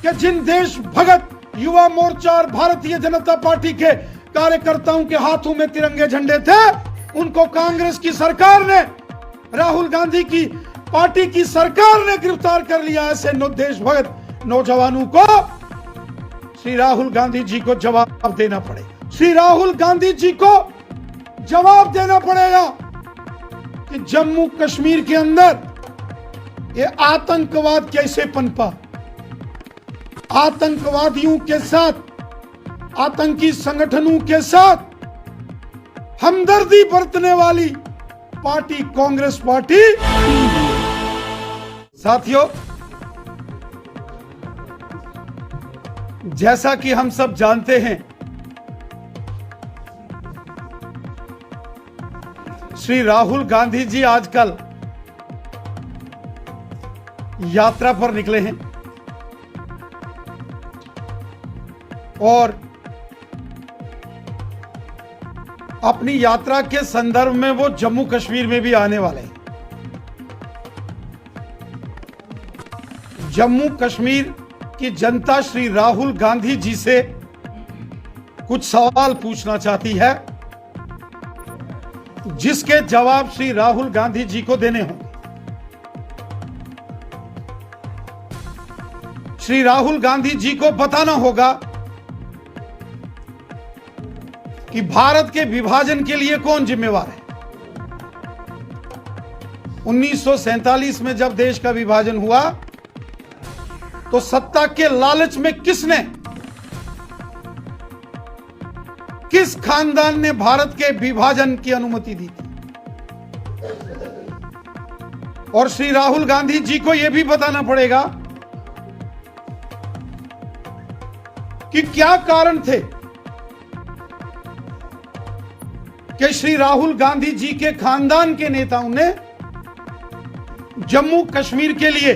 कि जिन देश भगत युवा मोर्चा और भारतीय जनता पार्टी के कार्यकर्ताओं के हाथों में तिरंगे झंडे थे, उनको कांग्रेस की सरकार ने, राहुल गांधी की पार्टी की सरकार ने गिरफ्तार कर लिया। ऐसे देश भगत नौजवानों को श्री राहुल गांधी जी को जवाब देना पड़ेगा। श्री राहुल गांधी जी को जवाब देना पड़ेगा कि जम्मू कश्मीर के अंदर ये आतंकवाद कैसे पनपा। आतंकवादियों के साथ, आतंकी संगठनों के साथ हमदर्दी बरतने वाली पार्टी कांग्रेस पार्टी। साथियों, जैसा कि हम सब जानते हैं, श्री राहुल गांधी जी आजकल यात्रा पर निकले हैं और अपनी यात्रा के संदर्भ में वो जम्मू कश्मीर में भी आने वाले हैं। जम्मू कश्मीर की जनता श्री राहुल गांधी जी से कुछ सवाल पूछना चाहती है, जिसके जवाब श्री राहुल गांधी जी को देने होंगे। श्री राहुल गांधी जी को बताना होगा कि भारत के विभाजन के लिए कौन जिम्मेवार है। 1947 में जब देश का विभाजन हुआ तो सत्ता के लालच में किस खानदान ने भारत के विभाजन की अनुमति दी थी। और श्री राहुल गांधी जी को यह भी बताना पड़ेगा कि क्या कारण थे कि श्री राहुल गांधी जी के खानदान के नेताओं ने जम्मू कश्मीर के लिए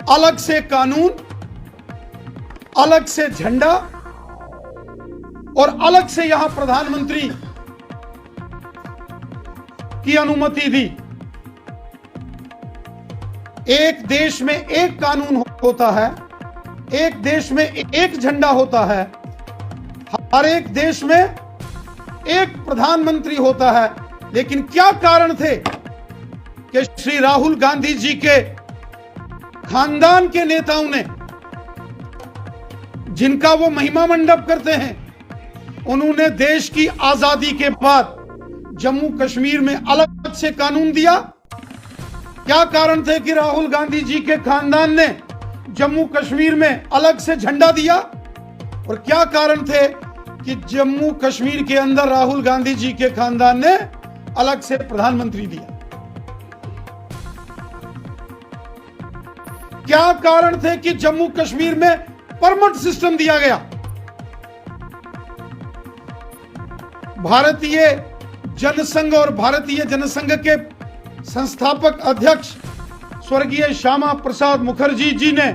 अलग से कानून, अलग से झंडा और अलग से यहां प्रधानमंत्री की अनुमति दी। एक देश में एक कानून होता है, एक देश में एक झंडा होता है, हर एक देश में एक प्रधानमंत्री होता है। लेकिन क्या कारण थे कि श्री राहुल गांधी जी के खानदान के नेताओं ने, जिनका वो महिमा मंडप करते हैं, उन्होंने देश की आजादी के बाद जम्मू कश्मीर में अलग से कानून दिया। क्या कारण थे कि राहुल गांधी जी के खानदान ने जम्मू कश्मीर में अलग से झंडा दिया, और क्या कारण थे कि जम्मू कश्मीर के अंदर राहुल गांधी जी के खानदान ने अलग से प्रधानमंत्री दिया। क्या कारण थे कि जम्मू कश्मीर में परमिट सिस्टम दिया गया। भारतीय जनसंघ और भारतीय जनसंघ के संस्थापक अध्यक्ष स्वर्गीय श्यामा प्रसाद मुखर्जी जी ने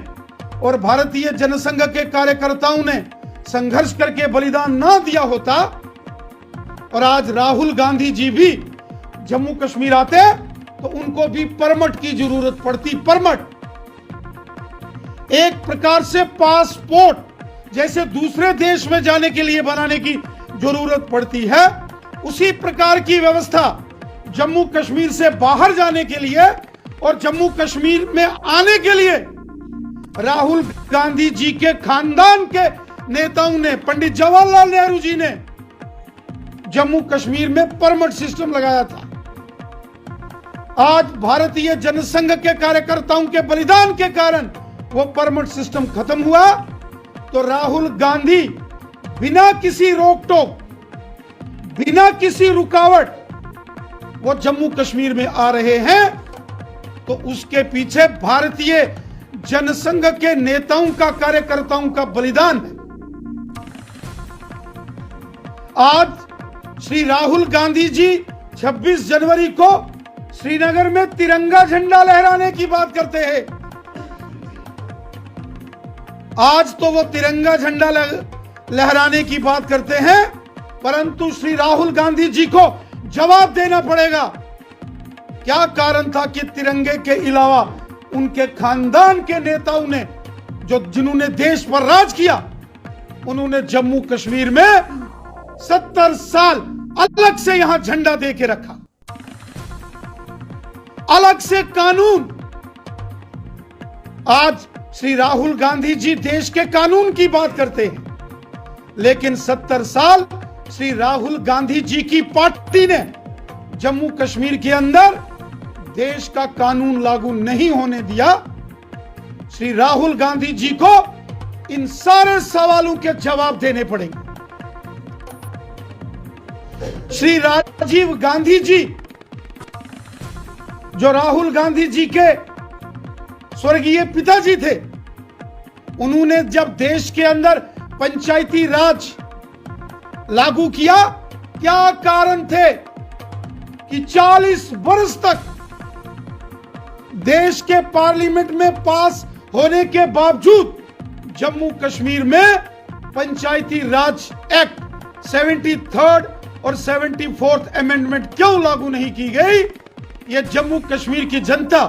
और भारतीय जनसंघ के कार्यकर्ताओं ने संघर्ष करके बलिदान ना दिया होता और आज राहुल गांधी जी भी जम्मू कश्मीर आते तो उनको भी परमिट की जरूरत पड़ती। परमिट एक प्रकार से पासपोर्ट जैसे दूसरे देश में जाने के लिए बनाने की जरूरत पड़ती है, उसी प्रकार की व्यवस्था जम्मू कश्मीर से बाहर जाने के लिए और जम्मू कश्मीर में आने के लिए राहुल गांधी जी के खानदान के नेताओं ने, पंडित जवाहरलाल नेहरू जी ने जम्मू कश्मीर में परमिट सिस्टम लगाया था। आज भारतीय जनसंघ के कार्यकर्ताओं के बलिदान के कारण वो परमिट सिस्टम खत्म हुआ, तो राहुल गांधी बिना किसी रोक टोक, बिना किसी रुकावट वो जम्मू कश्मीर में आ रहे हैं, तो उसके पीछे भारतीय जनसंघ के नेताओं का, कार्यकर्ताओं का बलिदान है। आज श्री राहुल गांधी जी 26 जनवरी को श्रीनगर में तिरंगा झंडा लहराने की बात करते हैं। आज तो वो तिरंगा झंडा लहराने की बात करते हैं, परंतु श्री राहुल गांधी जी को जवाब देना पड़ेगा क्या कारण था कि तिरंगे के अलावा उनके खानदान के नेताओं ने जिन्होंने देश पर राज किया, उन्होंने जम्मू कश्मीर में 70 साल अलग से यहां झंडा दे के रखा, अलग से कानून। आज श्री राहुल गांधी जी देश के कानून की बात करते हैं, लेकिन 70 साल श्री राहुल गांधी जी की पार्टी ने जम्मू कश्मीर के अंदर देश का कानून लागू नहीं होने दिया। श्री राहुल गांधी जी को इन सारे सवालों के जवाब देने पड़ेंगे। श्री राजीव गांधी जी, जो राहुल गांधी जी के स्वर्गीय पिताजी थे, उन्होंने जब देश के अंदर पंचायती राज लागू किया, क्या कारण थे कि 40 वर्ष तक देश के पार्लियामेंट में पास होने के बावजूद जम्मू कश्मीर में पंचायती राज एक्ट 73rd और 74th अमेंडमेंट क्यों लागू नहीं की गई? यह जम्मू कश्मीर की जनता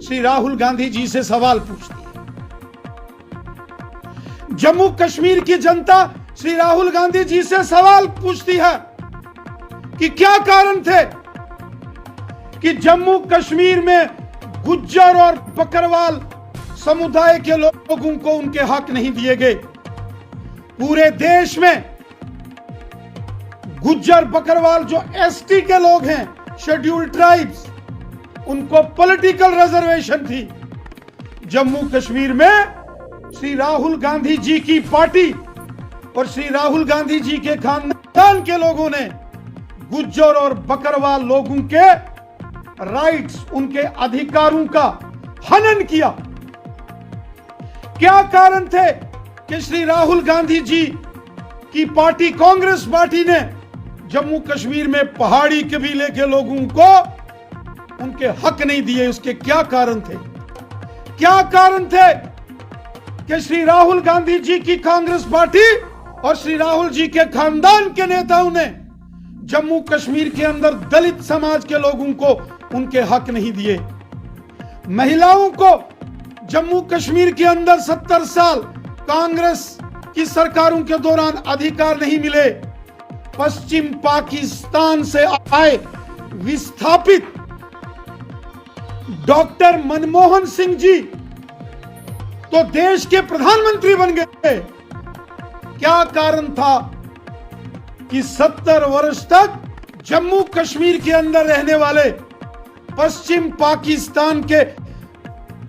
श्री राहुल गांधी जी से सवाल पूछती है। जम्मू कश्मीर की जनता श्री राहुल गांधी जी से सवाल पूछती है कि क्या कारण थे कि जम्मू कश्मीर में गुज्जर और बकरवाल समुदाय के लोगों को उनके हक नहीं दिए गए। पूरे देश में गुज्जर बकरवाल जो एसटी के लोग हैं, शेड्यूल्ड ट्राइब्स, उनको पॉलिटिकल रिजर्वेशन थी। जम्मू कश्मीर में श्री राहुल गांधी जी की पार्टी और श्री राहुल गांधी जी के खानदान के लोगों ने गुज्जर और बकरवाल लोगों के राइट्स, उनके अधिकारों का हनन किया। क्या कारण थे कि श्री राहुल गांधी जी की पार्टी कांग्रेस पार्टी ने जम्मू कश्मीर में पहाड़ी कबीले के लोगों को उनके हक नहीं दिए? उसके क्या कारण थे? क्या कारण थे कि श्री राहुल गांधी जी की कांग्रेस पार्टी और श्री राहुल जी के खानदान के नेताओं ने जम्मू कश्मीर के अंदर दलित समाज के लोगों को उनके हक नहीं दिए? महिलाओं को जम्मू कश्मीर के अंदर 70 साल कांग्रेस की सरकारों के दौरान अधिकार नहीं मिले। पश्चिम पाकिस्तान से आए विस्थापित डॉक्टर मनमोहन सिंह जी तो देश के प्रधानमंत्री बन गए। क्या कारण था कि 70 वर्ष तक जम्मू कश्मीर के अंदर रहने वाले पश्चिम पाकिस्तान के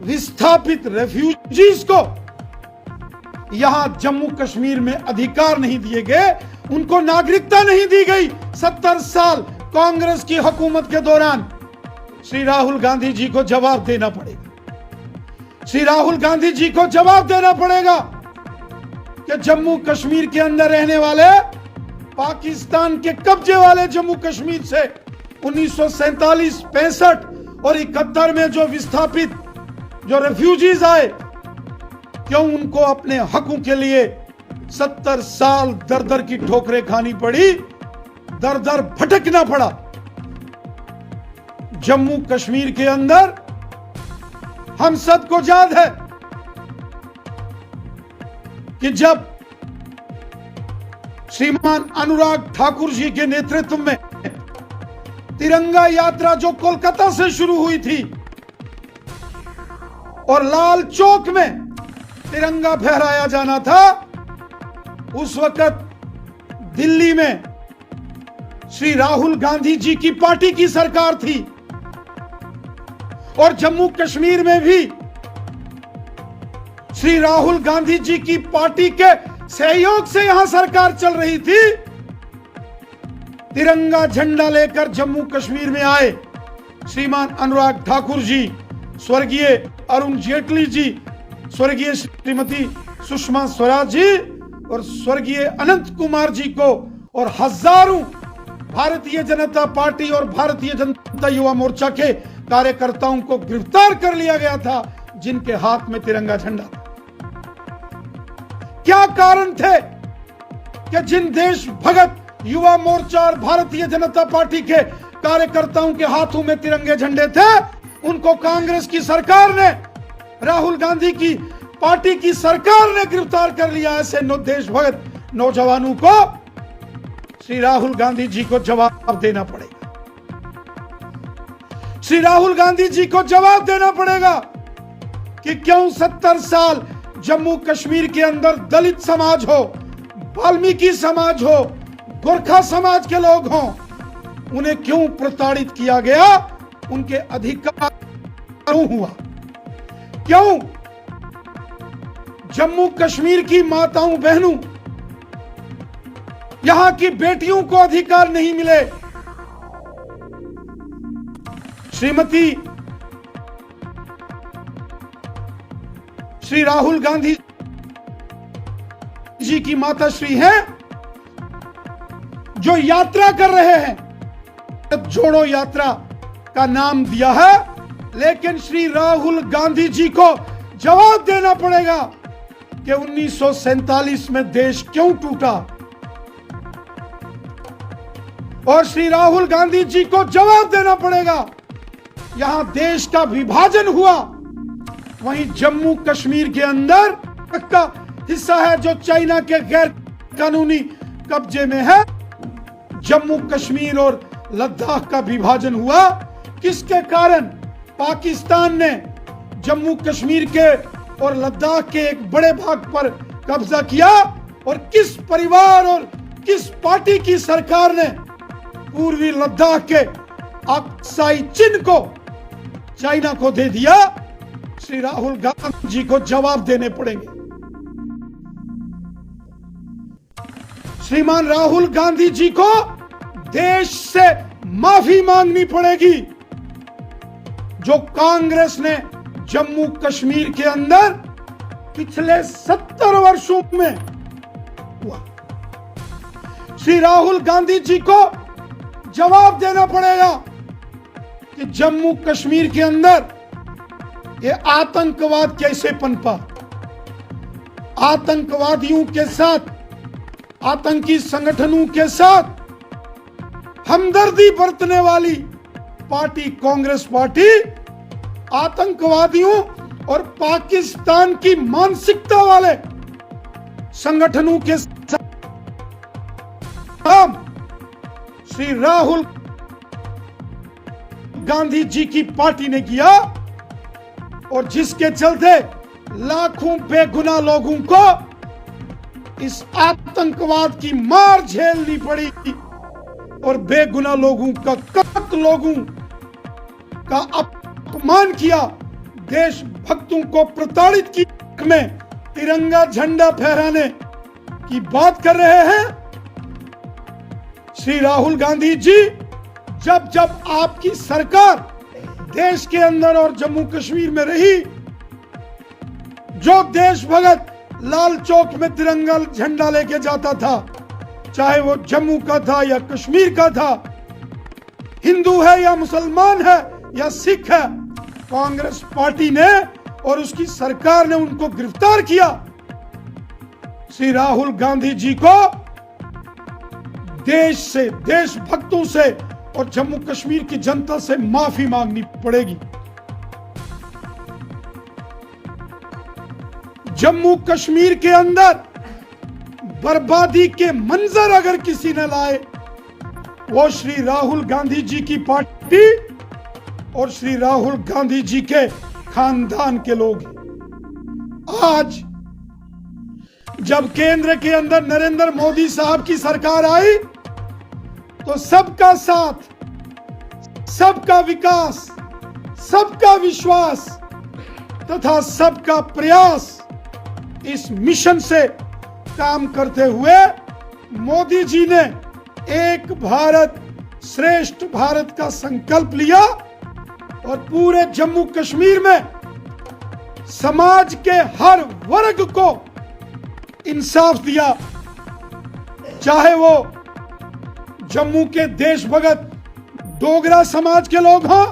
विस्थापित रेफ्यूजीज को यहां जम्मू कश्मीर में अधिकार नहीं दिए गए, उनको नागरिकता नहीं दी गई? 70 साल कांग्रेस की हुकूमत के दौरान श्री राहुल गांधी जी को जवाब देना पड़ेगा। श्री राहुल गांधी जी को जवाब देना पड़ेगा कि जम्मू कश्मीर के अंदर रहने वाले पाकिस्तान के कब्जे वाले जम्मू कश्मीर से 1947, 65 और 71 में जो विस्थापित, जो रेफ्यूजीज आए, क्यों उनको अपने हकों के लिए 70 साल दर दर की ठोकरें खानी पड़ी, दर दर भटकना पड़ा? जम्मू कश्मीर के अंदर हम सबको याद है कि जब श्रीमान अनुराग ठाकुर जी के नेतृत्व में तिरंगा यात्रा जो कोलकाता से शुरू हुई थी और लाल चौक में तिरंगा फहराया जाना था, उस वक्त दिल्ली में श्री राहुल गांधी जी की पार्टी की सरकार थी और जम्मू कश्मीर में भी श्री राहुल गांधी जी की पार्टी के सहयोग से यहां सरकार चल रही थी। तिरंगा झंडा लेकर जम्मू कश्मीर में आए श्रीमान अनुराग ठाकुर जी, स्वर्गीय अरुण जेटली जी, स्वर्गीय श्रीमती सुषमा स्वराज जी और स्वर्गीय अनंत कुमार जी को और हजारों भारतीय जनता पार्टी और भारतीय जनता युवा मोर्चा के कार्यकर्ताओं को गिरफ्तार कर लिया गया था, जिनके हाथ में तिरंगा झंडा था। क्या कारण थे कि जिन देश भगत युवा मोर्चा और भारतीय जनता पार्टी के कार्यकर्ताओं के हाथों में तिरंगे झंडे थे, उनको कांग्रेस की सरकार ने, राहुल गांधी की पार्टी की सरकार ने गिरफ्तार कर लिया ऐसे देशभक्त नौजवानों को श्री राहुल गांधी जी को जवाब देना पड़ेगा। श्री राहुल गांधी जी को जवाब देना पड़ेगा कि क्यों 70 साल जम्मू कश्मीर के अंदर दलित समाज हो, वाल्मीकि समाज हो, गोरखा समाज के लोग हों, उन्हें क्यों प्रताड़ित किया गया, उनके अधिकार क्यों हुआ, क्यों जम्मू कश्मीर की माताओं बहनों, यहां की बेटियों को अधिकार नहीं मिले। श्रीमती श्री राहुल गांधी जी की माता श्री हैं जो यात्रा कर रहे हैं, जोड़ो यात्रा का नाम दिया है, लेकिन श्री राहुल गांधी जी को जवाब देना पड़ेगा कि 1947 में देश क्यों टूटा, और श्री राहुल गांधी जी को जवाब देना पड़ेगा यहां देश का विभाजन हुआ, वहीं जम्मू कश्मीर के अंदर का हिस्सा है जो चाइना के गैर कानूनी कब्जे में है। जम्मू कश्मीर और लद्दाख का विभाजन हुआ किसके कारण? पाकिस्तान ने जम्मू कश्मीर के और लद्दाख के एक बड़े भाग पर कब्जा किया, और किस परिवार और किस पार्टी की सरकार ने पूर्वी लद्दाख के अक्साई चिन्ह को चाइना को दे दिया? श्री राहुल गांधी जी को जवाब देने पड़ेंगे। श्रीमान राहुल गांधी जी को देश से माफी मांगनी पड़ेगी जो कांग्रेस ने जम्मू कश्मीर के अंदर पिछले 70 वर्षों में हुआ। श्री राहुल गांधी जी को जवाब देना पड़ेगा कि जम्मू कश्मीर के अंदर ये आतंकवाद कैसे पनपा, आतंकवादियों के साथ, आतंकी संगठनों के साथ हमदर्दी बरतने वाली पार्टी कांग्रेस पार्टी आतंकवादियों और पाकिस्तान की मानसिकता वाले संगठनों के साथ श्री राहुल गांधी जी की पार्टी ने किया, और जिसके चलते लाखों बेगुनाह लोगों को इस आतंकवाद की मार झेलनी पड़ी, और बेगुनाह लोगों का लोगों का अपमान किया, देशभक्तों को प्रताड़ित किया। में तिरंगा झंडा फहराने की बात कर रहे हैं श्री राहुल गांधी जी। जब जब आपकी सरकार देश के अंदर और जम्मू कश्मीर में रही, जो देशभक्त लाल चौक में तिरंगा झंडा लेके जाता था, चाहे वो जम्मू का था या कश्मीर का था, हिंदू है या मुसलमान है या सिख है, कांग्रेस पार्टी ने और उसकी सरकार ने उनको गिरफ्तार किया। श्री राहुल गांधी जी को देश से, देशभक्तों से और जम्मू कश्मीर की जनता से माफी मांगनी पड़ेगी। जम्मू कश्मीर के अंदर बर्बादी के मंजर अगर किसी ने लाए, वो श्री राहुल गांधी जी की पार्टी और श्री राहुल गांधी जी के खानदान के लोग हैं। आज जब केंद्र के अंदर नरेंद्र मोदी साहब की सरकार आई, तो सबका साथ, सबका विकास, सबका विश्वास तथा सबका प्रयास इस मिशन से काम करते हुए मोदी जी ने एक भारत श्रेष्ठ भारत का संकल्प लिया, और पूरे जम्मू कश्मीर में समाज के हर वर्ग को इंसाफ दिया, चाहे वो जम्मू के देशभक्त डोगरा समाज के लोग हों,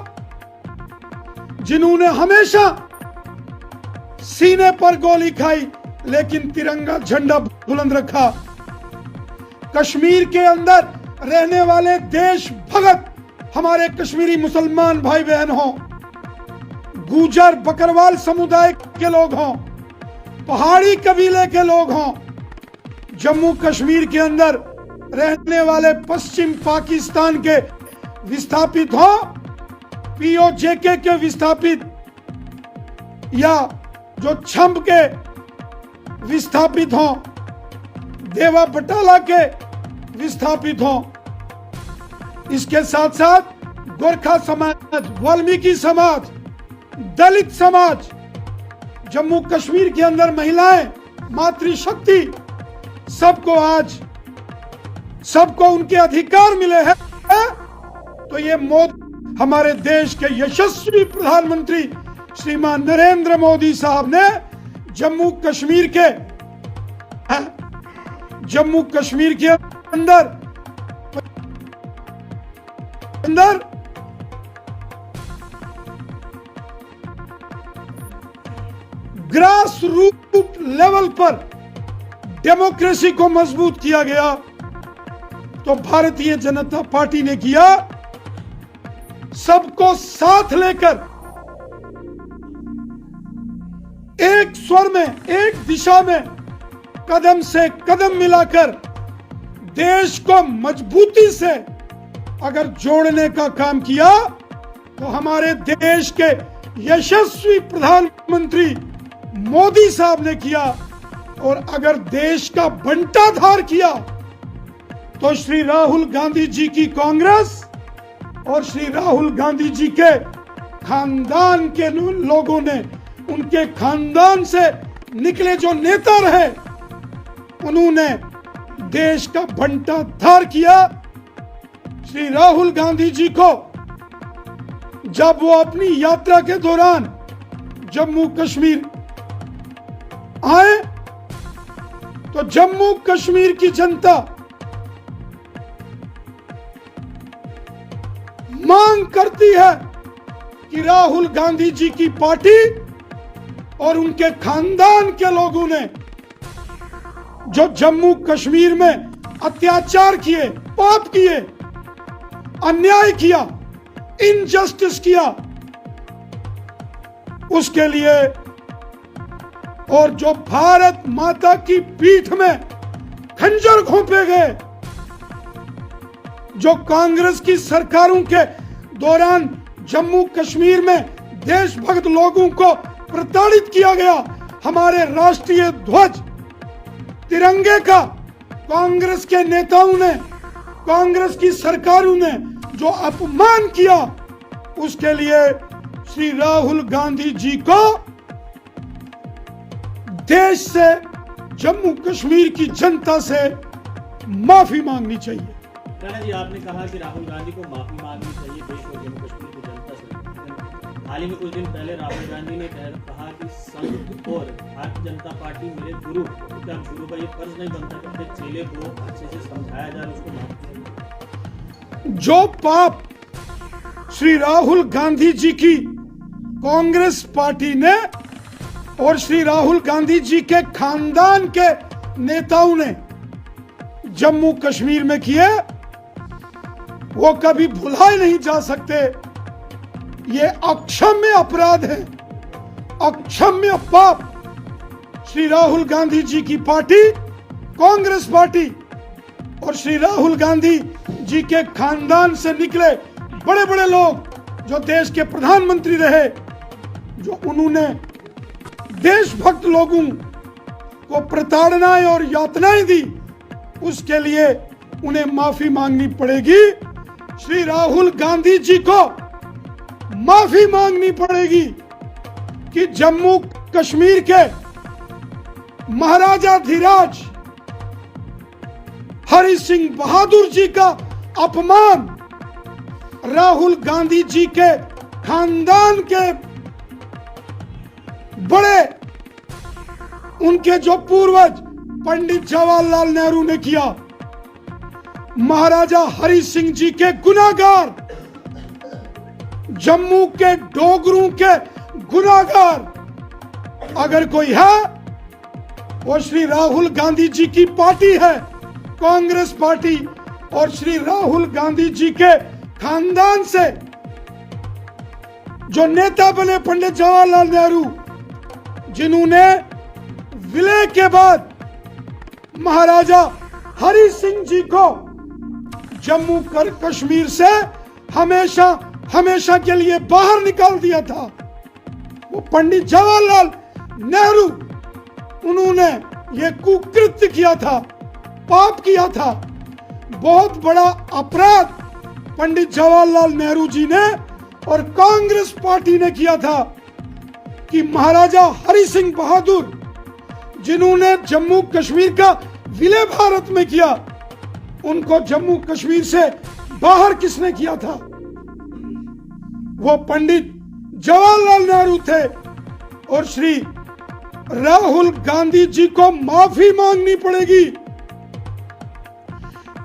जिन्होंने हमेशा सीने पर गोली खाई लेकिन तिरंगा झंडा बुलंद रखा, कश्मीर के अंदर रहने वाले देशभक्त हमारे कश्मीरी मुसलमान भाई बहन हों, गुजर बकरवाल समुदाय के लोग हों, पहाड़ी कबीले के लोग हों, जम्मू कश्मीर के अंदर रहने वाले पश्चिम पाकिस्तान के विस्थापित हों, पीओजेके के विस्थापित या जो छंब के विस्थापित हों, देवा बटाला के विस्थापित हों, इसके साथ साथ गोरखा समाज, वाल्मीकि समाज, दलित समाज, जम्मू कश्मीर के अंदर महिलाएं, मातृशक्ति, सबको उनके अधिकार मिले हैं। तो ये मोदी, हमारे देश के यशस्वी प्रधानमंत्री श्रीमान नरेंद्र मोदी साहब ने जम्मू कश्मीर के अंदर ग्रास रूट लेवल पर डेमोक्रेसी को मजबूत किया गया, तो भारतीय जनता पार्टी ने किया। सबको साथ लेकर एक स्वर में, एक दिशा में कदम से कदम मिलाकर देश को मजबूती से अगर जोड़ने का काम किया, तो हमारे देश के यशस्वी प्रधानमंत्री मोदी साहब ने किया। और अगर देश का बंटाधार किया, तो श्री राहुल गांधी जी की कांग्रेस और श्री राहुल गांधी जी के खानदान के लोगों ने, उनके खानदान से निकले जो नेता रहे, उन्होंने देश का बंटाधार किया। श्री राहुल गांधी जी को जब वो अपनी यात्रा के दौरान जम्मू कश्मीर आए, तो जम्मू कश्मीर की जनता मांग करती है कि राहुल गांधी जी की पार्टी और उनके खानदान के लोगों ने जो जम्मू कश्मीर में अत्याचार किए, पाप किए, अन्याय किया, इनजस्टिस किया, उसके लिए, और जो भारत माता की पीठ में खंजर घोंपे गए, जो कांग्रेस की सरकारों के दौरान जम्मू कश्मीर में देशभक्त लोगों को प्रताड़ित किया गया, हमारे राष्ट्रीय ध्वज तिरंगे का कांग्रेस के नेताओं ने, कांग्रेस की सरकारों ने जो अपमान किया, उसके लिए श्री राहुल गांधी जी को देश से, जम्मू कश्मीर की जनता से माफी मांगनी चाहिए। राणा जी, आपने कहा कि राहुल गांधी को माफी मांगनी चाहिए देश और जम्मू कश्मीर की जनता से। हाल ही में कुछ दिन पहले राहुल गांधी ने कहा कि संघ और भारतीय जनता पार्टी मेरे गुरु, क्या गुरु का ये फर्ज नहीं बनता कि अपने चेले को अच्छे से समझाया जाए, उसको माफ किया। जो पाप श्री राहुल गांधी जी की कांग्रेस पार्टी ने और श्री राहुल गांधी जी के खानदान के नेताओं ने जम्मू कश्मीर में किए, वो कभी भुलाए नहीं जा सकते। ये अक्षम्य अपराध है, अक्षम्य पाप। श्री राहुल गांधी जी की पार्टी, कांग्रेस पार्टी और श्री राहुल गांधी जी के खानदान से निकले बड़े बड़े लोग जो देश के प्रधानमंत्री रहे, जो उन्होंने देशभक्त लोगों को प्रताड़नाएं और यातनाएं दी, उसके लिए उन्हें माफी मांगनी पड़ेगी। श्री राहुल गांधी जी को माफी मांगनी पड़ेगी कि जम्मू कश्मीर के महाराजा धीराज हरि सिंह बहादुर जी का अपमान राहुल गांधी जी के खानदान के बड़े, उनके जो पूर्वज पंडित जवाहरलाल नेहरू ने किया, महाराजा हरि सिंह जी के गुनाहगार, जम्मू के डोगरों के गुनाहगार अगर कोई है, वो श्री राहुल गांधी जी की पार्टी है, कांग्रेस पार्टी और श्री राहुल गांधी जी के खानदान से जो नेता बने पंडित जवाहरलाल नेहरू, जिन्होंने विलय के बाद महाराजा हरि सिंह जी को जम्मू कश्मीर से हमेशा हमेशा के लिए बाहर निकाल दिया था। वो पंडित जवाहरलाल नेहरू, उन्होंने ये कुकृत्य किया था, पाप किया था। बहुत बड़ा अपराध पंडित जवाहरलाल नेहरू जी ने और कांग्रेस पार्टी ने किया था कि महाराजा हरि सिंह बहादुर, जिन्होंने जम्मू कश्मीर का विलय भारत में किया, उनको जम्मू कश्मीर से बाहर किसने किया था? वो पंडित जवाहरलाल नेहरू थे। और श्री राहुल गांधी जी को माफी मांगनी पड़ेगी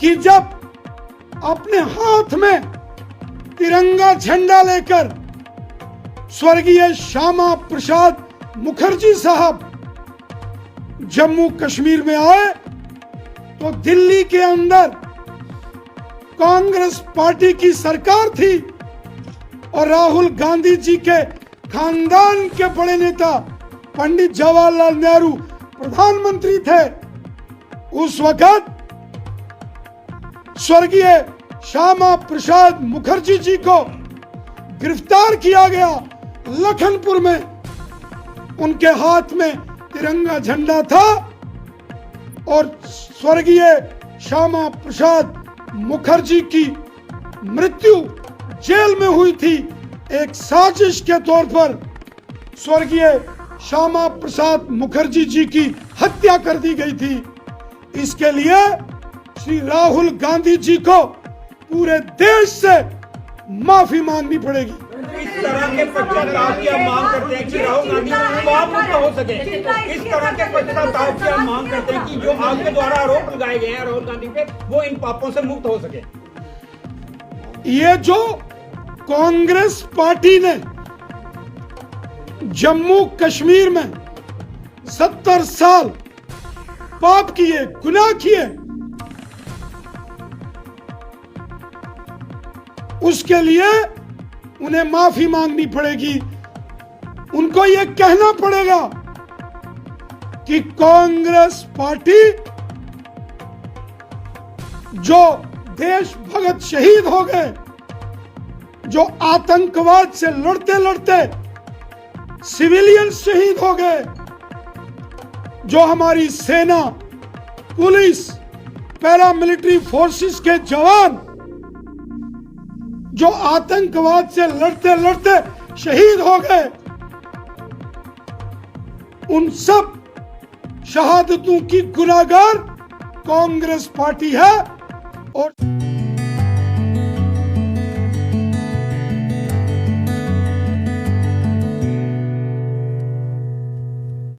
कि जब अपने हाथ में तिरंगा झंडा लेकर स्वर्गीय श्यामा प्रसाद मुखर्जी साहब जम्मू कश्मीर में आए तो दिल्ली के अंदर कांग्रेस पार्टी की सरकार थी और राहुल गांधी जी के खानदान के बड़े नेता पंडित जवाहरलाल नेहरू प्रधानमंत्री थे। उस वक्त स्वर्गीय श्यामा प्रसाद मुखर्जी जी को गिरफ्तार किया गया लखनपुर में। उनके हाथ में तिरंगा झंडा था और स्वर्गीय श्यामा प्रसाद मुखर्जी की मृत्यु जेल में हुई थी। एक साजिश के तौर पर स्वर्गीय श्यामा प्रसाद मुखर्जी जी की हत्या कर दी गई थी। इसके लिए श्री राहुल गांधी जी को पूरे देश से माफी मांगनी पड़ेगी। इस तरह के पश्चाताप की हम मांग करते हैं कि राहुल गांधी पाप मुक्त हो सके। इस तरह के पश्चाताप की हम मांग करते हैं कि जो आपके द्वारा आरोप लगाए गए हैं राहुल गांधी पे, वो इन पापों से मुक्त हो सके। ये जो कांग्रेस पार्टी ने जम्मू कश्मीर में 70 साल पाप किए, गुनाह किए, उसके लिए उन्हें माफी मांगनी पड़ेगी। उनको यह कहना पड़ेगा कि कांग्रेस पार्टी जो देशभक्त शहीद हो गए, जो आतंकवाद से लड़ते लड़ते सिविलियन शहीद हो गए, जो हमारी सेना, पुलिस, पैरामिलिट्री फोर्सेस के जवान जो आतंकवाद से लड़ते लड़ते शहीद हो गए, उन सब शहादतों की गुनाहगार कांग्रेस पार्टी है। और